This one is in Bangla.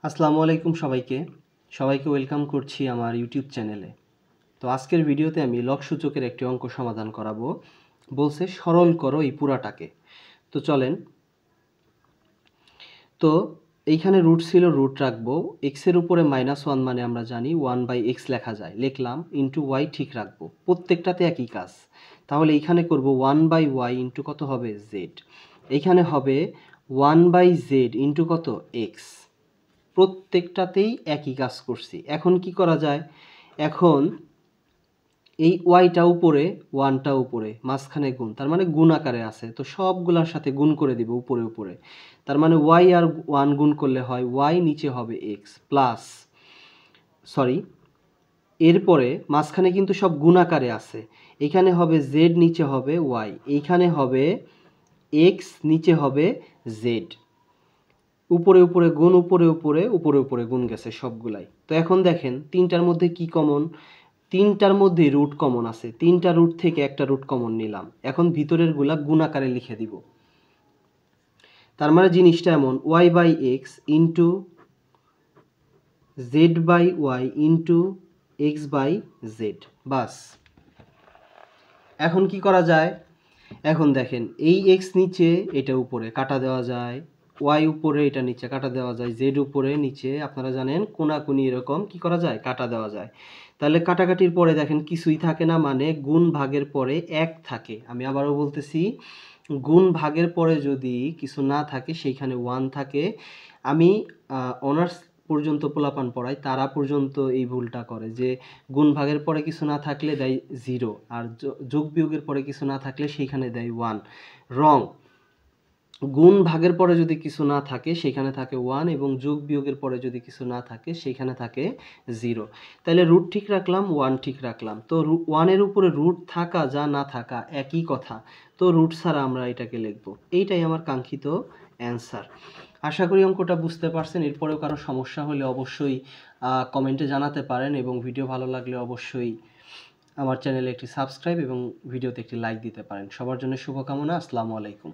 আসসালামু আলাইকুম সবাইকে ওয়েলকাম করছি আমার ইউটিউব চ্যানেলে। তো আজকের ভিডিওতে আমি লগ সূচকের একটি অঙ্ক সমাধান করাবো। বলছে সরল করো এই পুরাটাকে। তো চলেন। তো এইখানে রুট ছিল, রুট রাখবো। এক্সের উপরে -1 মানে আমরা জানি 1/x লেখা যায়, লিখলাম। ইন্টু ওয়াই ঠিক রাখবো, প্রত্যেকটাতে একই কাজ। তাহলে এইখানে করব 1/y ইন্টু কত হবে z। এইখানে হবে 1/z ইন্টু কত x। প্রত্যেকটাতেই একই কাজ করছি। এখন কি করা যায়? এখন এই ওয়াইটা উপরে, ওয়ানটা উপরে, মাঝখানে গুণ, তার মানে গুণ আকারে আছে। তো সবগুলোর সাথে গুণ করে দিব উপরে উপরে। তার মানে ওয়াই আর ওয়ান গুণ করলে হয় ওয়াই, নিচে হবে এক্স প্লাস, সরি, এরপরে মাঝখানে কিন্তু সব গুণ আকারে আছে। এখানে হবে জেড, নিচে হবে ওয়াই, এইখানে হবে এক্স, নিচে হবে জেড। উপরে উপরে গুণ, উপরে উপরে গুণ গেছে সবগুলাই। তো এখন দেখেন তিনটার মধ্যে কি কমন? তিনটার মধ্যে রুট কমন আছে। তিনটা রুট থেকে একটা রুট কমন নিলাম। এখন ভিতরের গুলা গুণ আকারে লিখে দিব। তার মানে জিনিসটা এমন, Y by X into Z by Y into X by Z. বাস। এখন কি করা যায়? এখন দেখেন এই এক্স নিচে, এটা উপরে কাটা দেওয়া যায়। ওয়াই উপরে, এটা নিচে কাটা দেওয়া যায়। জেড উপরে, নিচে আপনারা জানেন কোনাকুনি এরকম কি করা যায়? কাটা দেওয়া যায়। তাহলে কাটাকাটির পরে দেখেন কিছুই থাকে না, মানে গুণ ভাগের পরে এক থাকে। আমি আবারও বলতেছি, গুণ ভাগের পরে যদি কিছু না থাকে সেইখানে ওয়ান থাকে। আমি অনার্স পর্যন্ত পোলাপান পড়াই, তারা পর্যন্ত এই ভুলটা করে যে গুণ ভাগের পরে কিছু না থাকলে দেয় 0, আর যোগ বিয়োগের পরে কিছু না থাকলে সেইখানে দেয় 1। রং। গুণ ভাগের পরে যদি কিছু না থাকে সেখানে থাকে 1, এবং যোগ বিয়োগের পরে যদি কিছু না থাকে সেখানে থাকে 0। তাহলে রুট ঠিক রাখলাম, 1 ঠিক রাখলাম। তো 1-এর উপরে রুট থাকা যা না থাকা একই কথা। তো রুট ছাড়া আমরা এটাকে লিখব। এইটাই আমার কাঙ্ক্ষিত অ্যান্সার। আশা করি অঙ্কটা বুঝতে পারছেন। এরপরেও কারো সমস্যা হলে অবশ্যই কমেন্টে জানাতে পারেন, এবং ভিডিও ভালো লাগলে অবশ্যই আমার চ্যানেলে একটি সাবস্ক্রাইব এবং ভিডিওতে একটি লাইক দিতে পারেন। সবার জন্য শুভকামনা। আসসালামু আলাইকুম।